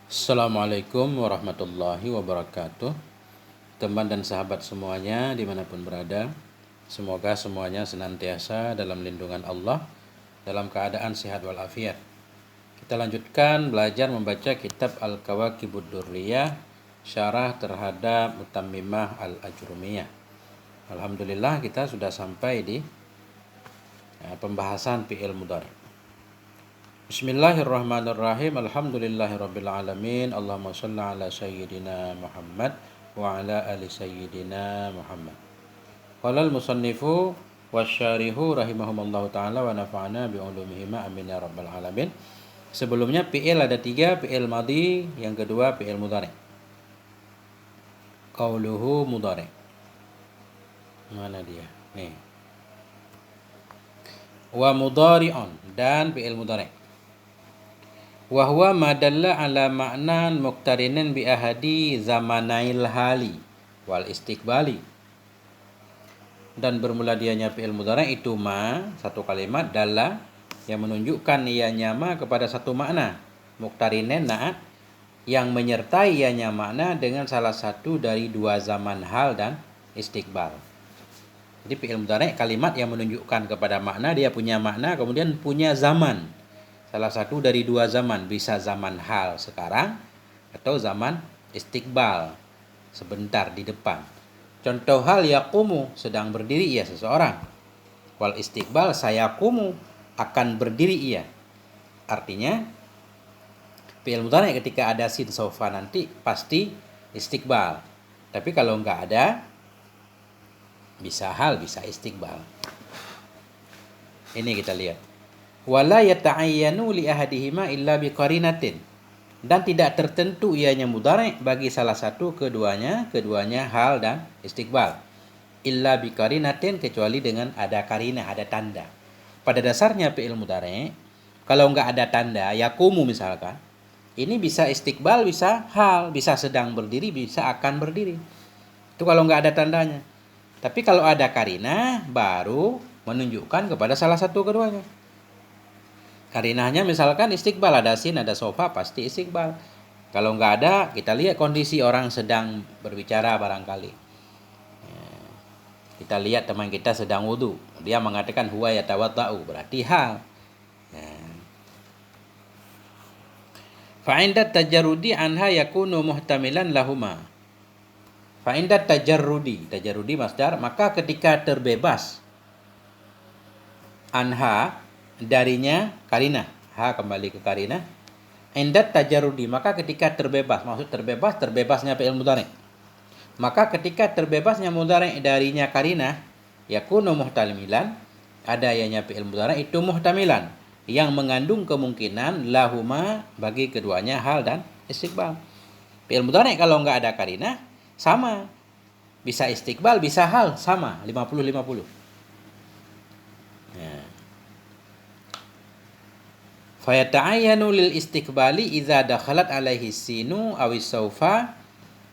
Assalamualaikum warahmatullahi wabarakatuh. Teman dan sahabat semuanya dimanapun berada, semoga semuanya senantiasa dalam lindungan Allah, dalam keadaan sehat walafiat. Kita lanjutkan belajar membaca kitab Al-Kawakibud Durriyah, syarah terhadap Mutammimah Al-Ajrumiyah. Alhamdulillah kita sudah sampai di pembahasan fi'il mudhari'. Bismillahirrahmanirrahim. Alhamdulillahirabbil alamin. Allahumma shalli ala sayyidina Muhammad wa ala ali sayyidina Muhammad. Qala al-musannifu wasyarihu rahimahumallahu taala wa nafa'ana bi ulumihima amin ya rabbal alamin. Sebelumnya fi'il ada 3, fi'il madhi, yang kedua fi'il mudhari'. Qauluhu mudhari'. Mana dia? Nih. Wa mudhari'un, dan fi'il mudhari'. Wa huwa ma dalla ala ma'nan muqtarinin bi ahadi zamanail hali wal istiqbali. Dan bermula dianya fi'il mudhari' itu satu kalimat dalla yang menunjukkan ianya kepada satu makna, muqtarinin na'at yang menyertai ianya makna dengan salah satu dari dua zaman hal dan istiqbal. Jadi fi'il mudhari' kalimat yang menunjukkan kepada makna, dia punya makna kemudian punya zaman. Salah satu dari dua zaman, bisa zaman hal sekarang atau zaman istiqbal sebentar di depan. Contoh hal yaqumu, sedang berdiri ia seseorang. Wal istiqbal sayaqumu, akan berdiri ia. Artinya fi'il mudhari' ketika ada sin saufa nanti pasti istiqbal. Tapi kalau enggak ada, bisa hal, bisa istiqbal. Ini kita lihat. Wala yata'ayyanu li ahadihima illa biqarinatin, dan tidak tertentu ianya mudhari' bagi salah satu keduanya hal dan istiqbal, illa biqarinatin, kecuali dengan ada qarinah, ada tanda. Pada dasarnya fi'il mudhari' kalau enggak ada tanda, yaqumu misalkan, ini bisa istiqbal, bisa hal, bisa sedang berdiri, bisa akan berdiri. Itu kalau enggak ada tandanya. Tapi kalau ada qarinah baru menunjukkan kepada salah satu keduanya. Qarinahnya misalkan istiqbal, ada sin, ada sofa, pasti istiqbal. Kalau nggak ada, kita lihat kondisi orang sedang berbicara barangkali. Kita lihat teman kita sedang wudu, dia mengatakan huwa yatawadda'u, berarti hal. Fa'indat tajarrudi anha yakunu muhtamilan lahuma. Fa'indat tajarrudi masdar, maka ketika terbebas anha, darinya qarinah, kembali ke qarinah. Indat tajarrudi, maka ketika terbebas, maksud terbebasnya fi'il mudhari'. Maka ketika terbebasnya mudhari' darinya qarinah, yakunu muhtamilan, ada ianya fi'il mudhari' itu muhtamilan, yang mengandung kemungkinan lahuma, bagi keduanya hal dan istiqbal. Fi'il mudhari' kalau enggak ada qarinah sama, bisa istiqbal, bisa hal, sama 50-50. Fayata'ayyanu lil istiqbali idza dakhalat alaihi sinu awis saufa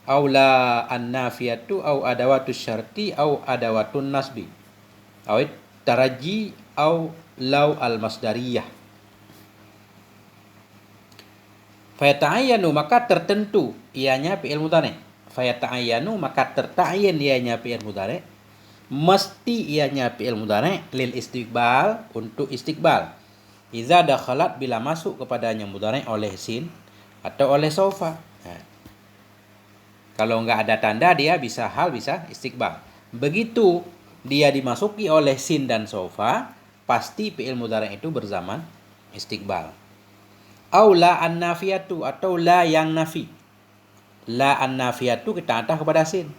aw la annafiyatu aw adawatu syarti aw adawatun nasbi aw taraji aw law al masdariyah. Fayata'ayyanu, maka tertentu ianya fi'il mudhari'. Fayata'ayyanu, maka terta'ayyan ianya fi'il mudhari'. Mesti ianya fi'il mudhari' lil istiqbal, untuk istiqbal. Iza dakhalat, bila masuk kepadanya mudhari' oleh sin atau oleh sofa. Kalau enggak ada tanda, dia bisa hal, bisa istiqbal. Begitu dia dimasuki oleh sin dan sofa, pasti fi'il mudhari' itu berzaman istiqbal. Au la an-nafiyatu, atau la yang nafi. La an-nafiyatu kita atah kepada sin.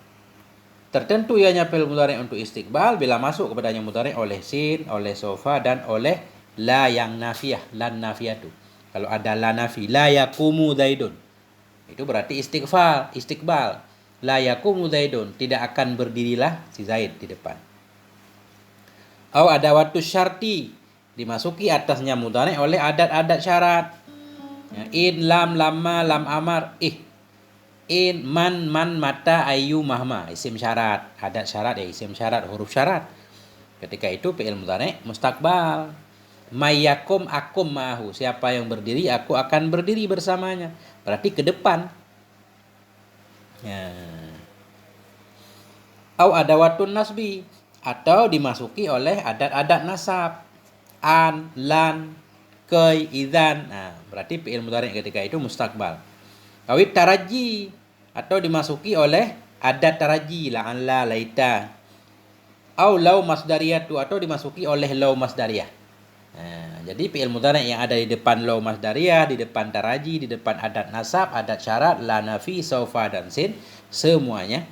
Tertentu ianya fi'il mudhari' untuk istiqbal bila masuk kepadanya mudhari' oleh sin, oleh sofa, dan oleh la yang nafiyah, lan nafiyatu. Kalau ada la nafi, la yaqumu zaidun, itu berarti istiqbal. La yaqumu zaidun, tidak akan berdirilah si Zaid di depan. Au adawatu syarti, dimasuki atasnya mudhari' oleh adat-adat syarat. In, lam, lamma, lam amar, in, man, mata, ayu, mahma, isim syarat, adat syarat, isim syarat, huruf syarat. Ketika itu fi'il mudhari' mustaqbal. Mayyakum akum ma'ahu. Siapa yang berdiri, aku akan berdiri bersamanya. Berarti ke depan. Ya. Au adawatun nasbi, atau dimasuki oleh adat-adat nasab. An, lan, kai, idzan. Nah, berarti fi'il mudhari' ketika itu mustakbal. Awit taraji, atau dimasuki oleh adat taraji, la'an, la, laita. Au lau masdariyatu, atau dimasuki oleh lau masdariyah. Nah, jadi fi'il mudhari' yang ada di depan lau masdariyah, di depan taraji, di depan adat nasab, adat syarat, la, nafi, saufa, dan sin, semuanya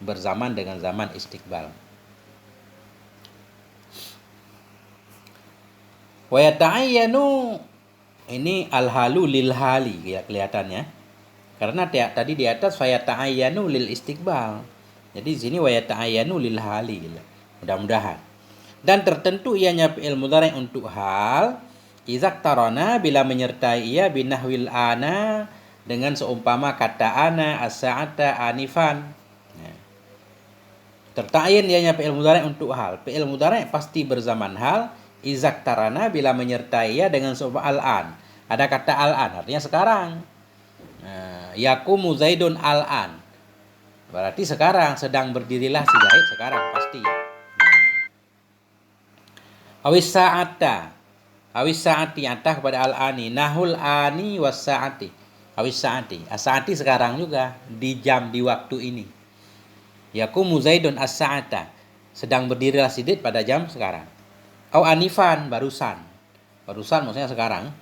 berzaman dengan zaman istiqbal. Wa yata'ayyanu, ini al-halu lil hali ya kelihatannya. Karena tadi di atas fa yata'ayyanu lil istiqbal. Jadi di sini wa yata'ayyanu lil hali. Mudah-mudahan. Dan tertentu ianya fi'il mudhari' untuk hal izak tarana bila menyertai ia binahwil ana dengan seumpama kata ana, as-sa'ata, anifan. Tertayin ianya fi'il mudhari' untuk hal. Fi'il mudhari' pasti berzaman hal izak tarana bila menyertai ia dengan seumpama al-an. Ada kata al-an artinya sekarang. Yakumu Zaidun al-an. Berarti sekarang sedang berdirilah si Zaid sekarang pasti. Awis sa'ata. Awis sa'ati atah kepada al-ani. Nahul ani was sa'ati. Awis sa'ati. As-sa'ati sekarang juga. Di jam, di waktu ini. Yakumu Zaidun as-sa'ata. Sedang berdirilah si Zaid pada jam sekarang. Aw anifan, barusan. Barusan maksudnya sekarang.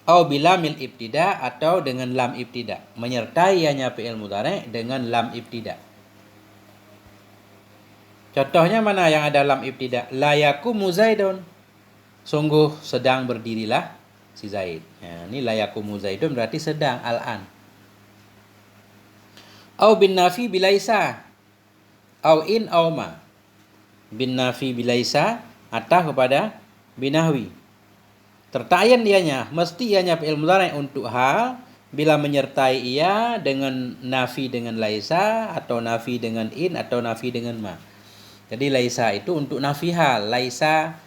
Aw bilamil ibtida, atau dengan lam ibtida. Menyertai hanya fi'il mudhari' dengan lam ibtida. Contohnya mana yang ada lam ibtida? La yakumu Zaidun. Sungguh sedang berdirilah si Zaid. Ya, ini la yakumu Zaidun berarti sedang al-an. Au bin nafi bilaisa. Au in au ma. Bin nafi bilaisa atah kepada binahwi. Tertayan ianya, mesti ianya fi'il mudhari' untuk hal bila menyertai ia dengan nafi dengan laisa, atau nafi dengan in, atau nafi dengan ma. Jadi laisa itu untuk nafi hal. Laisa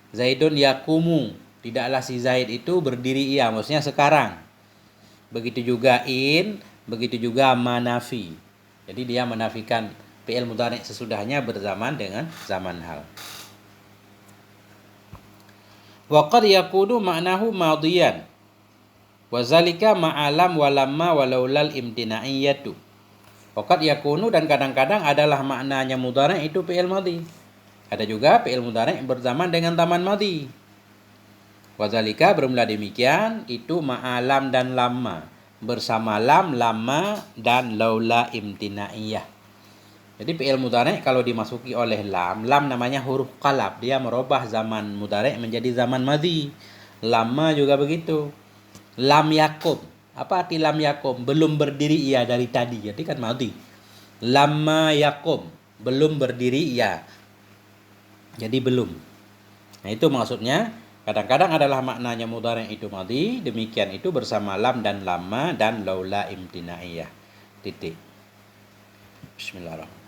Zaidun yakumu. Tidaklah si Zaid itu berdiri ia. Maksudnya sekarang. Begitu juga in. Begitu juga manafi. Jadi dia menafikan fi'il mudhari' sesudahnya berzaman dengan zaman hal. Wa qad yakunu ma'nahu madiyan. Wa zalika ma'alam walamma walaulal imtinaiyatu. Waqad yakunu, dan kadang-kadang adalah maknanya mudhari' itu fi'il madhi. Ada juga fi'il mudhari' berzaman dengan zaman madhi. Wazalika bermula demikian itu ma'alam dan lamma. Bersama lam, lamma, dan laula imtinaiyah. Jadi fi'il mudhari' kalau dimasuki oleh lam, lam namanya huruf qalab. Dia merubah zaman mudhari' menjadi zaman madhi. Lamma juga begitu. Lam yakum. Apa arti lam yakum? Belum berdiri ia dari tadi. Jadi kan madhi. Lamma yakum. Belum berdiri ia. Jadi belum. Nah itu maksudnya. Kadang-kadang adalah maknanya mudhari' itu madhi. Demikian itu bersama lam dan lamma dan laula imtinaiyah. Titik. Bismillahirrahmanirrahim.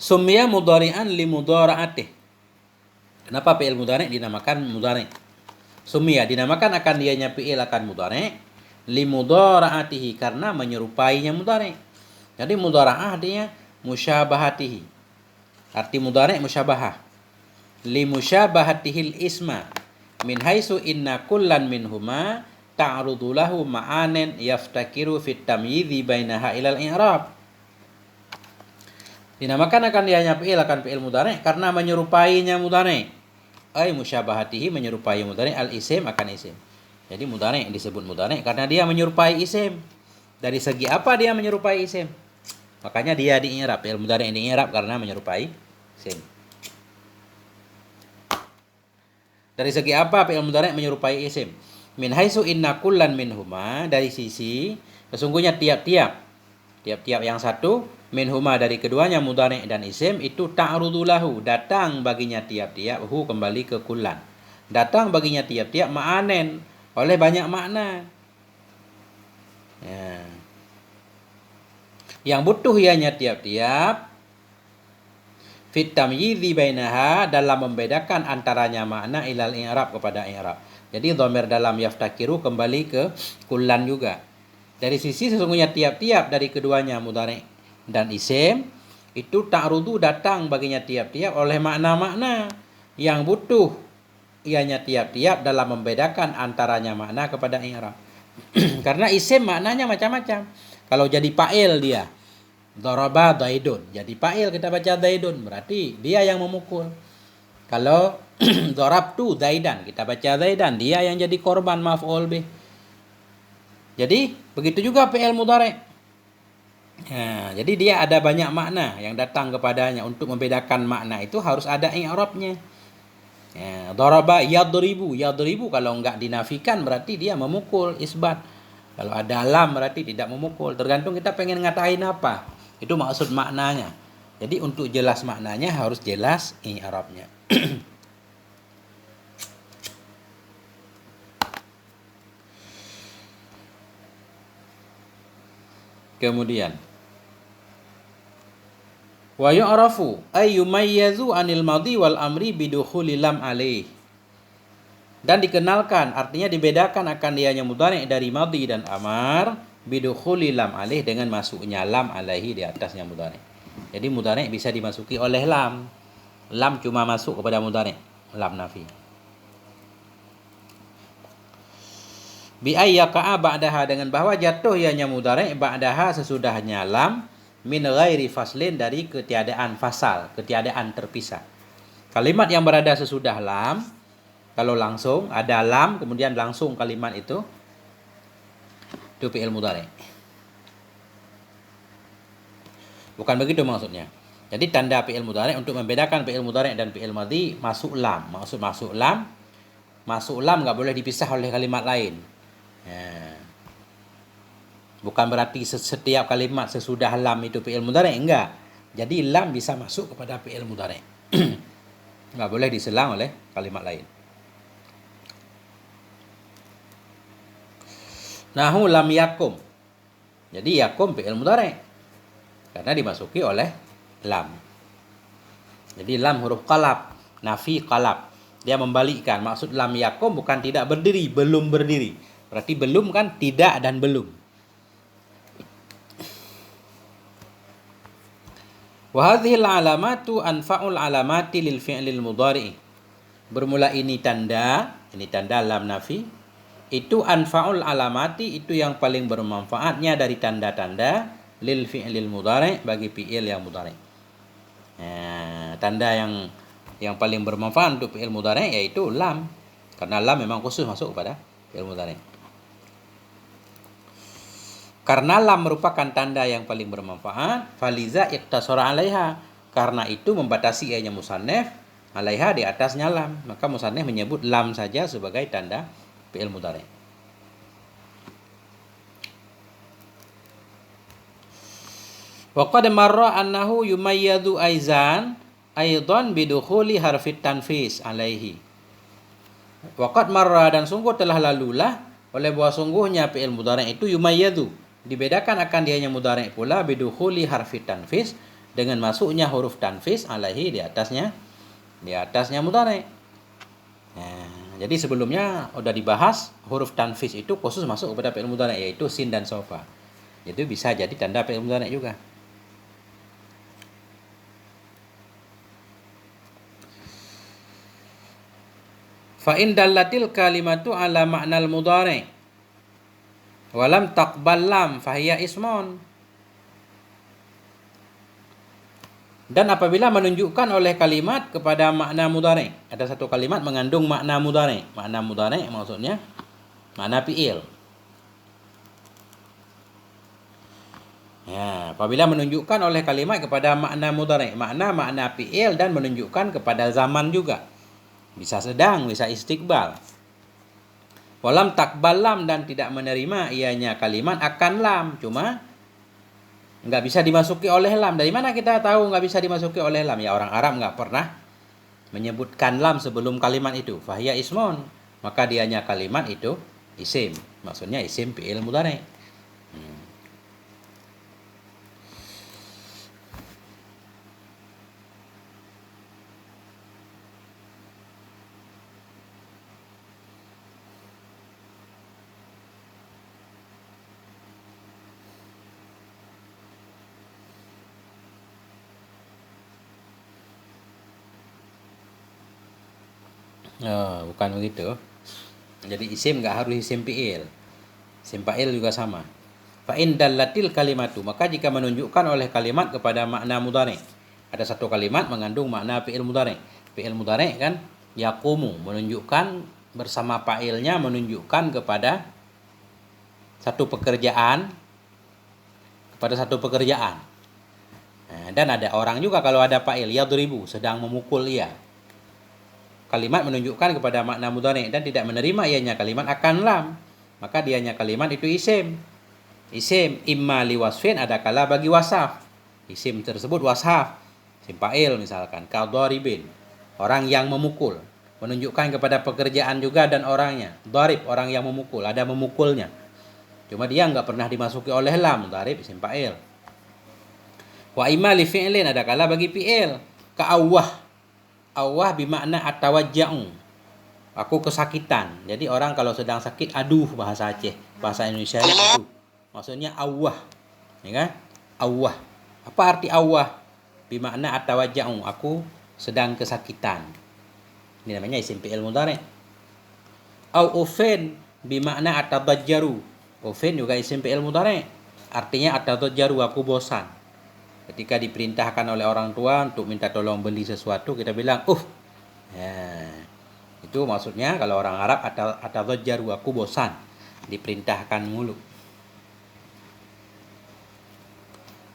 Summiya mudhari'an li mudhara'atih. Kenapa fi'il mudhari' dinamakan mudhari'? Summiya dinamakan akan dianya fi'il akan mudhari' li mudhara'atihi, karena menyerupainya mudhari'. Jadi mudhara'ah artinya musyabahatihi. Arti mudhari' musyabahah. Li musyabahatihil isma min haitsu inna kullan minhuma ta'rudu lahu ma'anin yaftakiru fit tamyizi bainaha ilal i'rab. Dinamakan akan dianya fi'il akan fi'il mudhari' karena menyerupainya mudhari'. Ay musyabahatihi, menyerupai mudhari' al-isim akan isim. Jadi mudhari' disebut mudhari' karena dia menyerupai isim. Dari segi apa dia menyerupai isim? Makanya dia di-i'rab, fi'il mudhari' di-i'rab karena menyerupai isim. Dari segi apa fi'il mudhari' menyerupai isim? Min haitsu inna kullan minhuma, dari sisi sesungguhnya tiap-tiap yang satu minhuma dari keduanya mudhari' dan isim itu ta'rudu lahu, datang baginya tiap-tiap, kembali ke kullan. Datang baginya tiap-tiap ma'anen, oleh banyak makna. Ya. Yang butuh ianya tiap-tiap fit tamyizi bainaha, dalam membedakan antaranya makna ilal i'rab kepada i'rab. Jadi dhamir dalam yaftakiru kembali ke kullan juga. Dari sisi sesungguhnya tiap-tiap dari keduanya mudhari' dan isim itu ta'rudu datang baginya tiap-tiap oleh makna-makna yang butuh ianya tiap-tiap dalam membedakan antaranya makna kepada i'rab. Karena isim maknanya macam-macam. Kalau jadi fa'il dia daraba daidun, jadi fa'il kita baca daidun, berarti dia yang memukul. Kalau darabtu zaidan, kita baca zaidan, dia yang jadi korban maf'ul bih. Jadi begitu juga fi'il mudhari'. Nah, jadi dia ada banyak makna yang datang kepadanya. Untuk membedakan makna itu harus ada i'rabnya. Ya, daraba yadribu, yadribu kalau enggak dinafikan berarti dia memukul, isbat. Kalau ada lam berarti tidak memukul. Tergantung kita pengen ngatain apa. Itu maksud maknanya. Jadi untuk jelas maknanya harus jelas i'rabnya. Kemudian wa yu'rafu ay yumayyazu anil madhi wal amri bidukhuli lam alaih. Dan dikenalkan, artinya dibedakan akan dianya mudhari' dari madhi dan amar bidukhuli lam alaih, dengan masuknya lam alaihi di atasnya mudhari'. Jadi mudhari' bisa dimasuki oleh lam. Lam cuma masuk kepada mudhari', lam nafi. Bi ayyaqa'a ba'daha, dengan bahwa jatuh ianya mudhari' ba'daha sesudahnya lam, min ghairi faslin, dari ketiadaan fasal, ketiadaan terpisah. Kalimat yang berada sesudah lam, kalau langsung ada lam kemudian langsung kalimat itu fi'il mudhari'. Bukan begitu maksudnya. Jadi tanda fi'il mudhari' untuk membedakan fi'il mudhari' dan fi'il madhi masuk lam. Maksud masuk lam enggak boleh dipisah oleh kalimat lain. Ya. Bukan berarti setiap kalimat sesudah lam itu fi'il mudhari', enggak. Jadi lam bisa masuk kepada fi'il mudhari'. Enggak boleh diselang oleh kalimat lain. Nahu lam yakum. Jadi yakum fi'il mudhari' karena dimasuki oleh lam. Jadi lam huruf qalab, nafi qalab. Dia membalikkan. Maksud lam yakum bukan tidak berdiri, belum berdiri. Berarti belum kan tidak dan belum. Wa hadhil alamatu anfa'ul alamati lil fi'lil mudhari'. Bermula ini tanda lam nafi, itu anfa'ul alamati, itu yang paling bermanfaatnya dari tanda-tanda lil fi'lil mudhari', bagi fi'il yang mudhari'. Nah, tanda yang paling bermanfaat untuk fi'il mudhari' yaitu lam. Karena lam memang khusus masuk kepada fi'il mudhari'. Karena lam merupakan tanda yang paling bermanfaat, faliza iqtasara 'alaiha. Karena itu membatasi ianya musannaf 'alaiha, di atasnya lam. Maka musannaf menyebut lam saja sebagai tanda fi'il mudhari'. Wa qad marra annahu yumayyadu aizan aidan bidukhuli harfit tanfis alaihi. Wa qad marra, dan sungguh telah lalulah oleh bahwa sungguhnya fi'il mudhari' itu yumayyadu, dibedakan akan dianya mudhari' pula bidukhuli harfit tanfis, dengan masuknya huruf tanfis alaihi, di atasnya mudhari'. Nah, jadi sebelumnya sudah dibahas huruf tanfis itu khusus masuk kepada fi'il mudhari', yaitu sin dan sofa. Itu bisa jadi tanda fi'il mudhari' juga. Fa in dallatil kalimatu ala ma'nal mudhari' wa lam taqbal lam fahiya ismun. Dan apabila menunjukkan oleh kalimat kepada makna mudhari', ada satu kalimat mengandung makna mudhari'. Makna mudhari' maksudnya makna fi'il. Ya, apabila menunjukkan oleh kalimat kepada makna mudhari', makna fi'il, dan menunjukkan kepada zaman juga. Bisa sedang, bisa istiqbal. Walam takbal lam, dan tidak menerima ianya kalimat akan lam, cuma nggak bisa dimasuki oleh lam. Dari mana kita tahu nggak bisa dimasuki oleh lam? Ya orang Arab nggak pernah menyebutkan lam sebelum kalimat itu. Fahiya ismun, maka dianya kalimat itu isim. Maksudnya isim fi'il mudhari'. Oh, bukan begitu. Jadi isim nggak harus isim fi'il. Isim fa'il juga sama. Fa in dallatil kalimatu, maka jika menunjukkan oleh kalimat kepada makna mudhari. Ada satu kalimat mengandung makna fi'il mudhari. Fi'il mudhari kan yaqumu, menunjukkan bersama fa'ilnya, menunjukkan kepada satu pekerjaan, Nah, dan ada orang juga kalau ada fa'il yadribu, sedang memukul ia. Kalimat menunjukkan kepada makna mudhari dan tidak menerima ianya kalimat akan lam, maka dianya kalimat itu isim. Isim imma li wasfin, ada kala bagi wasaf. Isim tersebut wasaf. Isim fa'il misalkan kadharibin, orang yang memukul, menunjukkan kepada pekerjaan juga dan orangnya. Dharib, orang yang memukul, ada memukulnya. Cuma dia nggak pernah dimasuki oleh lam, dharib isim fa'il. Wa imma li fi'lin, ada kala bagi fi'il. Ka'awwah, awah bimakna atawajja'u, aku kesakitan. Jadi orang kalau sedang sakit, aduh, bahasa Aceh, bahasa Indonesia aduh, maksudnya awah, ya kan? Awah. Apa arti awah? Bimakna atawajja'u, aku sedang kesakitan. Ini namanya isim fi'il mudhari. Au ufen bimakna atadajjaru. Ufen juga isim fi'il mudhari. Artinya atadajjaru, aku bosan. Ketika diperintahkan oleh orang tua untuk minta tolong beli sesuatu, kita bilang, ya, itu maksudnya kalau orang Arab atadajjaru, aku bosan, diperintahkan mulu.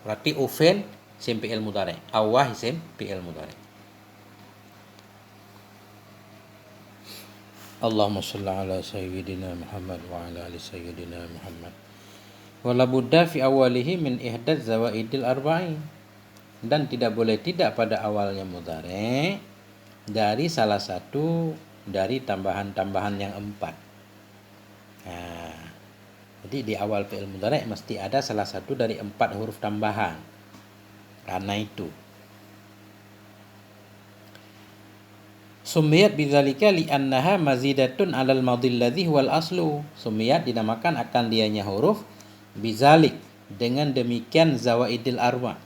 Berarti ufen isim fi'il mudhari, awah isim fi'il mudhari. Allahumma shalli ala sayyidina Muhammad wa ala ali sayyidina Muhammad. Wala budda fi awalihi min ihdaz zawaidil arba'in, dan tidak boleh tidak pada awalnya mudhari dari salah satu dari tambahan-tambahan yang 4. Nah, jadi di awal fi'il mudhari mesti ada salah satu dari 4 huruf tambahan. Karena itu Sumiyat bidzalika li'annaha mazidatun 'alal madhil ladzi huwal aslu. Sumiyat dinamakan akan dianya huruf bizalik, dengan demikian zawaidil arba.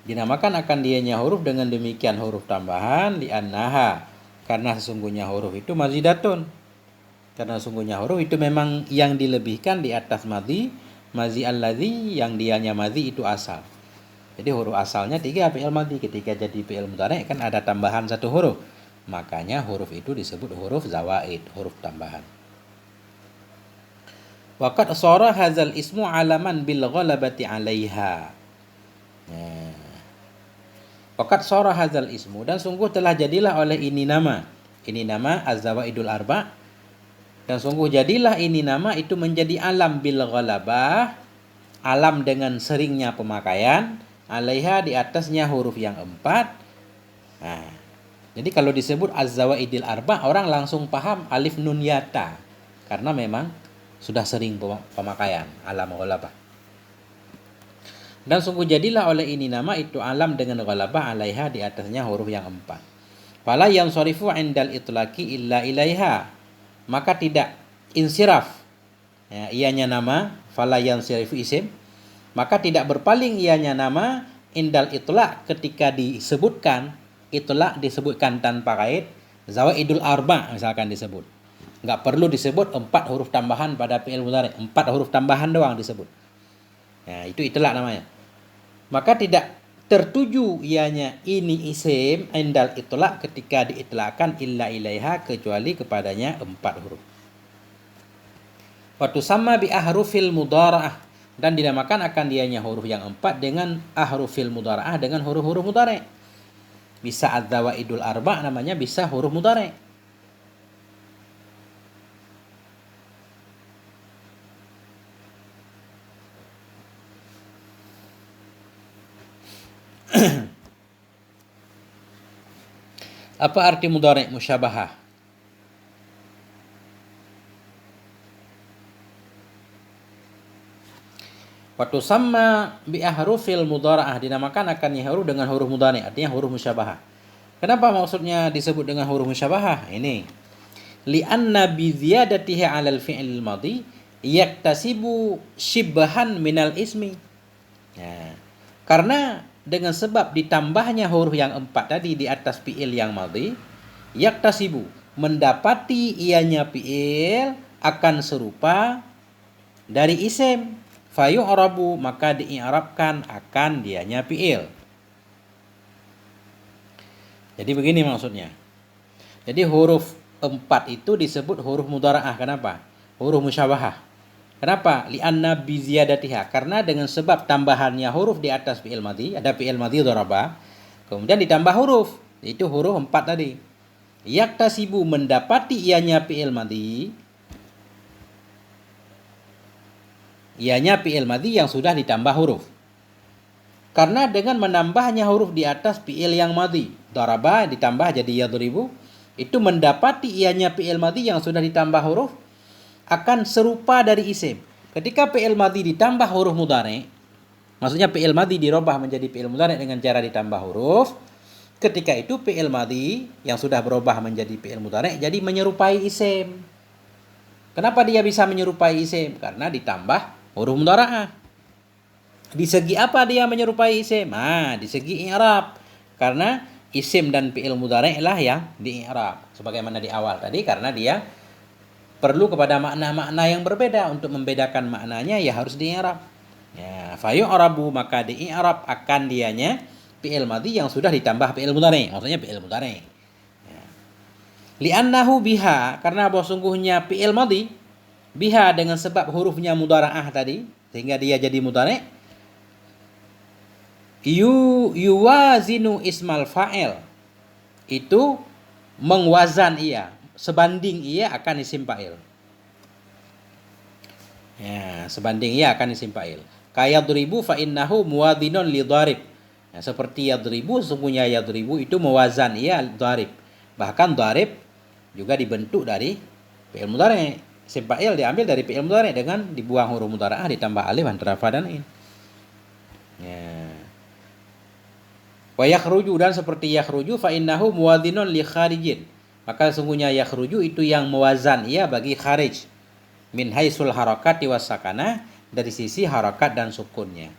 Dinamakan akan dianya huruf dengan demikian huruf tambahan li'annaha, karena sesungguhnya huruf itu mazidatun. Karena sesungguhnya huruf itu memang yang dilebihkan di atas madhi alladzi, yang dianya madhi itu asal. Jadi huruf asalnya 3 fi'il madhi, ketika jadi fi'il mudhari kan ada tambahan 1 huruf. Makanya huruf itu disebut huruf zawaid, huruf tambahan. Waqad shara hadzal ismu alaman bil ghalabati 'alaiha. Waqad shara hadzal ismu, dan sungguh telah jadilah oleh ini nama az-zawaidul arba', dan sungguh jadilah ini nama itu menjadi alam bil ghalabah, alam dengan seringnya pemakaian, 'alaiha di atasnya huruf yang 4. Nah, jadi kalau disebut az-zawaidil arba, orang langsung paham alif nun yata, karena memang sudah sering pemakaian alam ghalabah. Dan sungguh jadilah oleh ini nama itu alam dengan ghalabah 'alaiha di atasnya huruf yang 4. Fala yansarifu 'indal itlaqi illa ilaiha, maka tidak insiraf, ya, ianya nama, fala yansarifu isim, maka tidak berpaling ianya nama indal itlaq ketika disebutkan. Itulah disebutkan tanpa kait, zawaidul arba misalkan disebut. Enggak perlu disebut 4 huruf tambahan pada fi'il mudhari, 4 huruf tambahan doang disebut. Nah, itulah namanya. Maka tidak tertuju ianya ini isim indal itlaq ketika diitlaqkan illa ilaiha, kecuali kepadanya 4 huruf. Wa tusamma bi ahrufil mudhara'ah, dan dinamakan akan dianya huruf yang 4 dengan ahrufil mudhara'ah, dengan huruf-huruf mudhari. Bisa az-zawaidul arba namanya, bisa huruf mudhari. Apa arti mudhari musyabahah? Waktu sama bi ahrufil mudhara'ah, dinamakan akan huruf dengan huruf mudhari, artinya huruf musyabahah. Kenapa maksudnya disebut dengan huruf musyabahah? Ini li'anna bi ziyadatihi 'alal fi'il madhi yaktasibu shibhan minal ismi. Ya. Karena dengan sebab ditambahnya huruf yang 4 tadi di atas fi'il yang madhi, yaktasibu, mendapati ianya fi'il akan serupa dari isim. Fayu'rabu, maka di'irabkan akan dianya fi'il. Jadi begini maksudnya. Jadi huruf 4 itu disebut huruf mudhara'ah. Kenapa? Huruf musyabahah. Kenapa? Li'anna bi ziyadatiha. Karena dengan sebab tambahannya huruf di atas fi'il madhi, ada fi'il madhi dharaba, kemudian ditambah huruf. Itu huruf 4 tadi. Yaktasibu, mendapati ianya fi'il madhi. Ianya fi'il madhi yang sudah ditambah huruf. Karena dengan menambahnya huruf di atas fi'il yang madhi, daraba ditambah jadi yadribu, itu mendapati ianya fi'il madhi yang sudah ditambah huruf akan serupa dari isim. Ketika fi'il madhi ditambah huruf mudhari', maksudnya fi'il madhi dirubah menjadi fi'il mudhari' dengan cara ditambah huruf, ketika itu fi'il madhi yang sudah berubah menjadi fi'il mudhari' jadi menyerupai isim. Kenapa dia bisa menyerupai isim? Karena ditambah huruf mudhara'ah. Di segi apa dia menyerupai isim? Di segi i'rab. Karena isim dan fi'il mudhari' lah yang di-i'rab. Sebagaimana di awal tadi, karena dia perlu kepada makna-makna yang berbeda. Untuk membedakan maknanya ya harus di-i'rab. Ya, fayu'rabu, maka di-i'rab akan dianya fi'il madhi yang sudah ditambah fi'il mudhari'. Maksudnya fi'il mudhari'. Ya. Li'annahu biha, karena bahwa sungguhnya fi'il madhi biha dengan sebab hurufnya mudhara'ah tadi, sehingga dia jadi mudhari'. Yuwazinu ismal fa'il, itu mengwazan ia, sebanding ia akan isim fa'il. Ya, sebanding ia akan isim fa'il. Kayadribu fa innahu muwadhinun li dharib. Ya, seperti yadribu, sesungguhnya yadribu itu mewazan ia dharib. Bahkan dharib juga dibentuk dari fi'il mudhari'. Isim fa'il diambil dari fi'il mudhari' dengan dibuang huruf mudhara'ah ditambah alif antara fa dan in. Ya. Wa yakhruju, dan seperti yakhruju fa innahu muwadhinun li kharijin. Maka sesungguhnya yakhruju itu yang mewazan ia bagi kharij. Min haisul harakati was sakanah, dari sisi harakat dan sukunnya.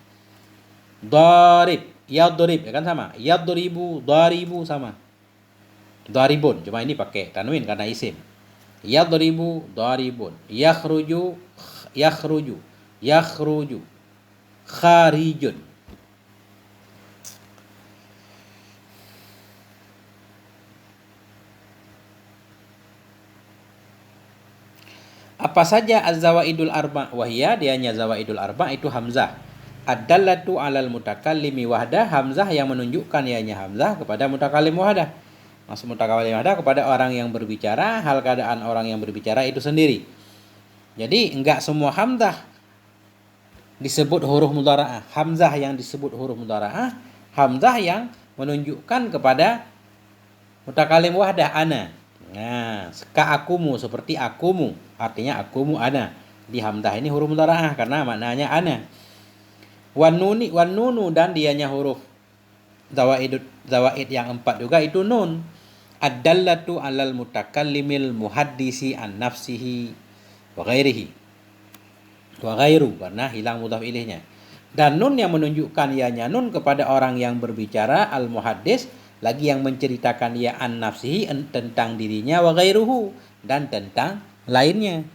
Dharib, yadrib, ya kan sama. Yadribu, dharibu sama. Dharibun, cuma ini pakai tanwin karena isim. Yadribu, dharibun. Yakhruju, yakhruju. Yakhruju, kharijun. Apa saja az-zawaidul arba'? Wahia, dianya zawaidul arba' itu hamzah. Ad-dallatu 'alal mutakallimi wahdah, hamzah yang menunjukkan ianya hamzah kepada mutakallim wahdah. Maksud mutakallim wahdah kepada orang yang berbicara, hal keadaan orang yang berbicara itu sendiri. Jadi enggak semua hamzah disebut huruf mudhara'ah. Hamzah yang disebut huruf mudhara'ah, hamzah yang menunjukkan kepada mutakallim wahdah, ana. Nah, ka akumu, seperti akumu, artinya akumu ana. Di hamzah ini huruf mudhara'ah karena maknanya ana. Wan nunu, dan dianya huruf zawaid yang 4 juga itu nun. Ad-dallatu 'alal mutakallimil muhaddisi an nafsihi wa ghairihi. Wa ghairu, karena hilang mudhaf ilaihnya. Dan nun yang menunjukkan ianya nun kepada orang yang berbicara, al muhaddis, lagi yang menceritakan ia an nafsihi, tentang dirinya, wa ghairuhu, dan tentang lainnya.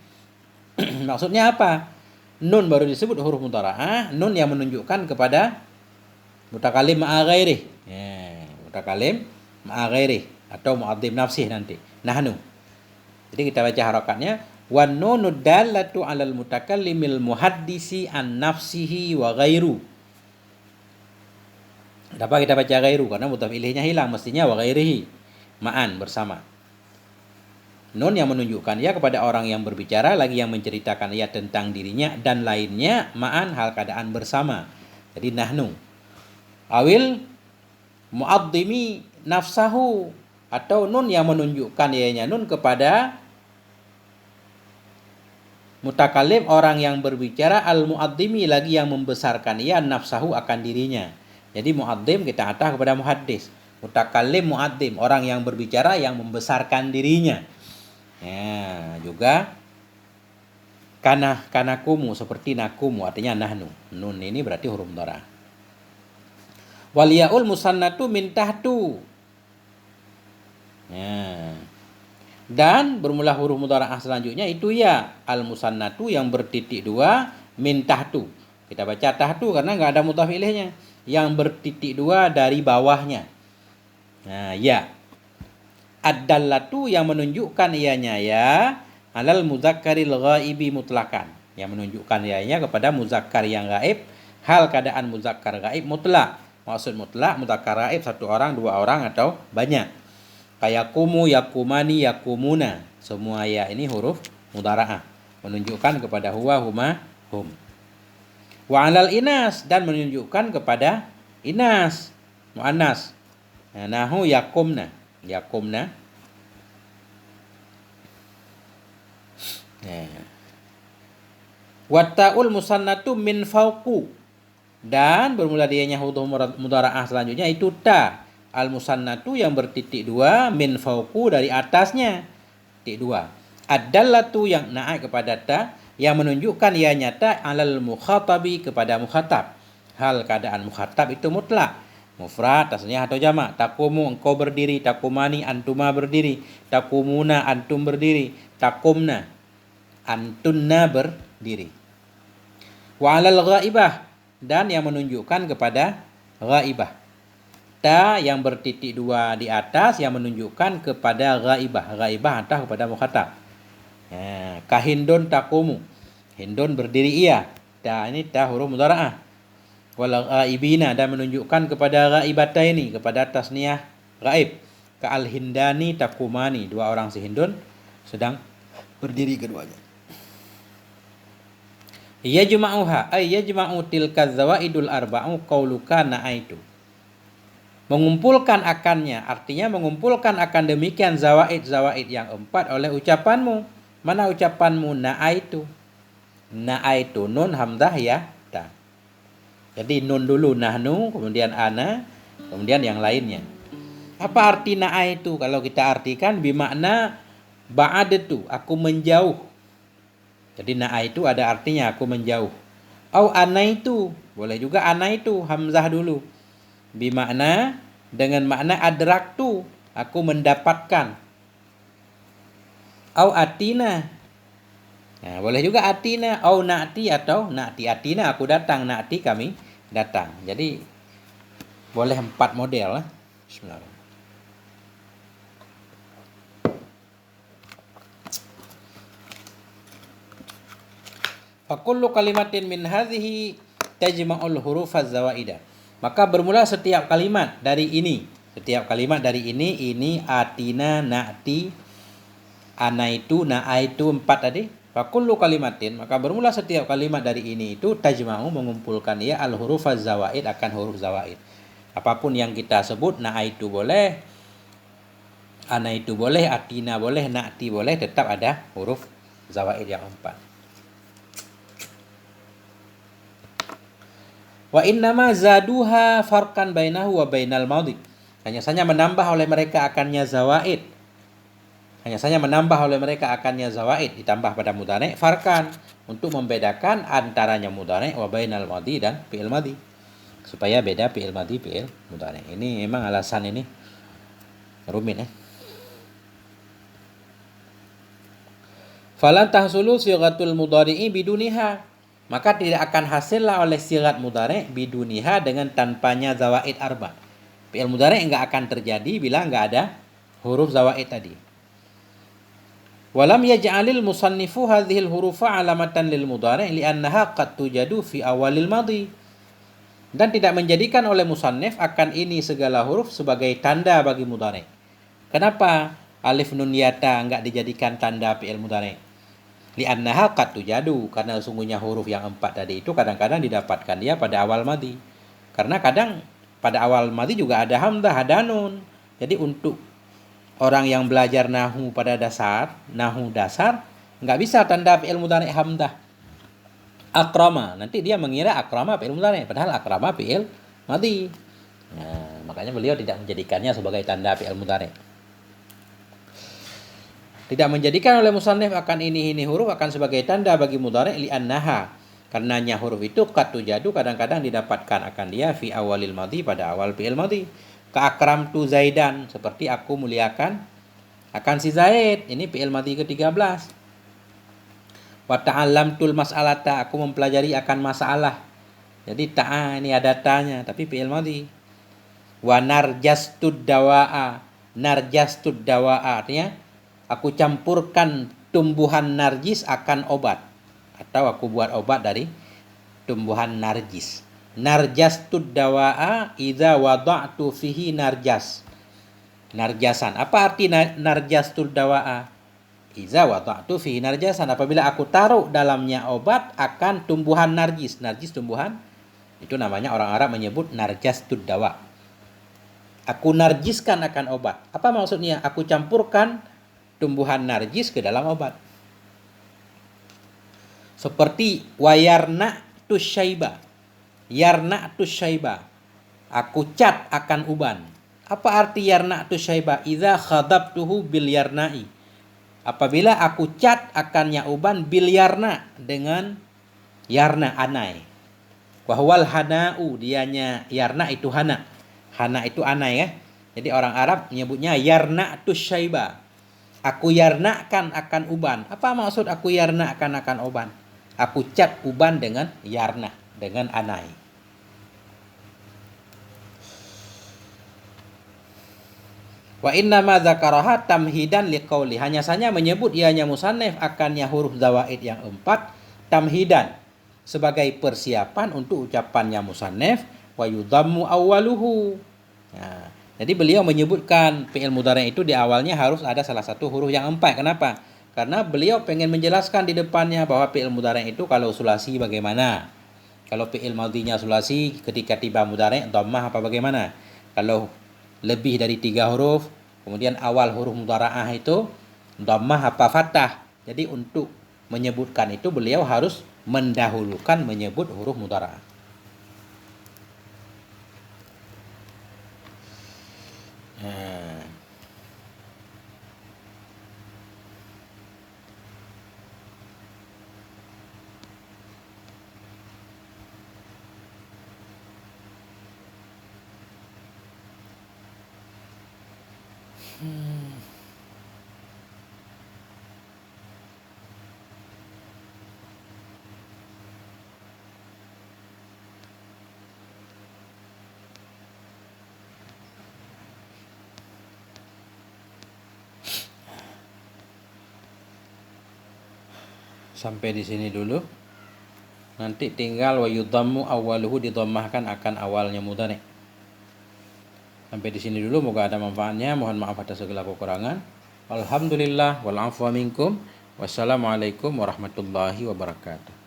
Maksudnya apa? Nun baru disebut huruf mudhara'ah, nun yang menunjukkan kepada mutakallim ma'a ghairih. Ya, mutakallim ma'a ghairih atau mu'adzim nafsih nanti. Nahnu. Jadi kita baca harakatnya, wan nunu dallatu 'alal mutakallimil muhaddisi an nafsihi wa ghairu. Kenapa kita baca ghairu? Karena mudhaf ilaihnya hilang, mestinya wa ghairihi, ma'an, bersama. Nun yang menunjukkan ia kepada orang yang berbicara, lagi yang menceritakan ia tentang dirinya dan lainnya, ma'an, hal keadaan bersama. Jadi nahnu. Awil mu'adzimi nafsahu, atau nun yang menunjukkan ianya nun kepada mutakallim, orang yang berbicara, al mu'adzimi, lagi yang membesarkan ia nafsahu, akan dirinya. Jadi mu'adzim kita atah kepada muhaddis, mutakallim mu'adzim, orang yang berbicara yang membesarkan dirinya. Ya, juga kanakumu, seperti nakumu, artinya nahnu. Nun ini berarti huruf mudhara'ah. Wal yaul musannatu min tahtu. Ya. Dan bermula huruf mudhara'ah selanjutnya itu ya al-musannatu yang bertitik dua min tahtu. Kita baca tahtu karena nggak ada mudhaf ilaihnya. Yang bertitik dua dari bawahnya. Nah, ya. Ad-dallatu yang menunjukkan ianya ya alal muzakkaril ghaibi mutlakan. Yang menunjukkan ianya kepada muzakkar yang gaib, hal keadaan muzakkar gaib mutlak. Maksud mutlak muzakkar gaib satu orang, dua orang atau banyak. Kayak kumu, yakumani, yakumuna. Semua ya ini huruf mudhara'ah menunjukkan kepada huwa, huma, hum. Wa alal inas dan menunjukkan kepada inas, muannas. Nah, nahu yakumna, yakumna. Nah. Wattaul musannatu min fauqu dan bermula dianya huruf mudhara'ah selanjutnya itu ta al musannatu yang bertitik dua min fauqu dari atasnya titik dua. Ad-dallatu yang naik kepada ta yang menunjukkan ia nyata alal mukhatabi kepada mukhatab. Hal keadaan mukhatab itu mutlak, mufrad, tasniyah atau jamak. Takumu engkau berdiri, takumani antuma berdiri, takumuna antum berdiri, takumna antunna berdiri. Wa alal ghaibah dan yang menunjukkan kepada ghaibah. Ta yang bertitik dua di atas yang menunjukkan kepada ghaibah. Ghaibah antah kepada mukhatab. Ya, kahindun takumu. Hindun berdiri ia. Ta ini ta huruf mudhara'ah. Wal ghaibina dan menunjukkan kepada ghaibataini kepada tasniyah ghaib. Ka al hindani takumani dua orang si Hindun sedang berdiri keduanya. Yajma'uha ay yajma'u tilka zawaidul arba'u qauluka na'aitu. Mengumpulkan akannya artinya mengumpulkan akan demikian zawaid yang empat oleh ucapanmu. Mana ucapanmu na'aitu? Na'aitu nun hamzah ya ta. Jadi nun dulu nahnu, kemudian ana, kemudian yang lainnya. Apa arti na'aitu? Kalau kita artikan bimakna ba'adatu, aku menjauh. Jadi na'aitu ada artinya aku menjauh. Au anaitu, boleh juga anaitu, hamzah dulu. Bimakna dengan makna adraktu, aku mendapatkan. Au atina. Nah, boleh juga atina, au na'ti atau na'ti. Atina aku datang, na'ti kami datang. Jadi boleh 4 model. Bismillahirrahmanirrahim. Fakullu kalimatin min hadhihi tajma'ul huruf az-zawaidah. Maka bermula setiap kalimat dari ini. Setiap kalimat dari ini atina, na'ti, anaitu, na'aitu 4 tadi. Fakullu kalimatin, maka bermula setiap kalimat dari ini itu tajma'u mengumpulkan ia al huruf az-zawaid akan huruf zawaid. Apapun yang kita sebut, na'aitu boleh, anaitu boleh, atina boleh, na'ti boleh, tetap ada huruf zawaid yang 4. Wa innama zaduha farqan bainahu wa bainal madhi. Hanya saja menambah oleh mereka akannya zawaid. Hanya saja menambah oleh mereka akannya zawaid ditambah pada mudhari' farkan untuk membedakan antaranya mudhari' wa bainal madhi dan fi'il madhi. Supaya beda fi'il madhi fi'il mudhari'. Ini memang alasan ini rumit ya. Falan tahsulu sighatul mudhari'i biduniha. Maka tidak akan hasillah oleh sigat mudhari' biduniha dengan tanpanya zawaid arba. Fi'il mudhari' enggak akan terjadi bila enggak ada huruf zawaid tadi. Walam yaj'alil musannifu hadhil hurufa alamatan lil mudhari' li'annaha qad tujadu fi awalil madhi. Dan tidak menjadikan oleh musannif akan ini segala huruf sebagai tanda bagi mudhari'. Kenapa alif nun yata enggak dijadikan tanda fi'il mudhari'? Li'annaha qad tujadu, karena sungguhnya huruf yang 4 tadi itu kadang-kadang didapatkan dia pada awal madhi. Karena kadang pada awal madhi juga ada hamzah, ada nun. Jadi untuk orang yang belajar nahu pada dasar, nahu dasar, nggak bisa tanda fi'il mudhari' hamzah. Akrama, nanti dia mengira akrama fi'il mudhari', padahal akrama fi'il madhi. Nah, makanya beliau tidak menjadikannya sebagai tanda fi'il mudhari'. Tidak menjadikan oleh musannif akan ini huruf akan sebagai tanda bagi mudhari' li'annaha. Karenanya huruf itu qad tujadu kadang-kadang didapatkan akan dia fi awalil madhi pada awal fi'il madhi. Ka akramtu Zaidan, seperti aku muliakan Akan si Zaid, ini fi'il madhi ke-13. Wa ta'allamtul mas'alata, aku mempelajari akan masalah. Jadi ta'a ini ada tanya, tapi fi'il madhi. Wa narjastud dawa'a, narjastud dawa'a artinya aku campurkan tumbuhan narjis akan obat, atau aku buat obat dari tumbuhan narjis. Narjastud dawa'a idza wada'tu fihi narjas. Narjasan. Apa arti narjastud dawa'a? Iza wada'tu fihi narjasan. Apabila aku taruh dalamnya obat akan tumbuhan narjis. Narjis tumbuhan. Itu namanya orang Arab menyebut narjastud dawa. Aku narjiskan akan obat. Apa maksudnya? Aku campurkan tumbuhan narjis ke dalam obat. Seperti wayarna tusyaiba. Yarna tusyaiba. Aku cat akan uban. Apa arti yarna tusyaiba? Idza khadabtuhu bil yarna'i. Apabila aku cat akannya uban bil yarna, dengan yarna anai. Wahwal hana'u, dianya yarna itu hana. Hana itu anai ya. Jadi orang Arab menyebutnya yarna tusyaiba. Aku yarnakan akan uban. Apa maksud aku yarnakan akan uban? Aku cat uban dengan yarna, dengan anai. Wa inna ma dzakaraha tamhidan liqauli. Hanya saja menyebut ianya musannif akannya huruf zawaid yang 4 tamhidan, sebagai persiapan untuk ucapannya musannif wa yudhammu awwaluhu. Nah, jadi beliau menyebutkan fi'il mudhari' itu di awalnya harus ada salah satu huruf yang 4. Kenapa? Karena beliau pengen menjelaskan di depannya bahwa fi'il mudhari' itu kalau sulasi bagaimana. Kalau fi'il madhinya sulasi, ketika tiba mudhari' dhammah apa bagaimana. Kalau lebih dari 3 huruf, kemudian awal huruf mudhara'ah itu dhammah apa fathah. Jadi untuk menyebutkan itu beliau harus mendahulukan menyebut huruf mudhara'ah. Sampai di sini dulu. Nanti tinggal wa yudhammu awwaluhu, didhammahkan akan awalnya mudhari'. Sampai di sini dulu, moga ada manfaatnya. Mohon maaf atas segala kekurangan. Alhamdulillah wal afwa minkum. Wassalamualaikum warahmatullahi wabarakatuh.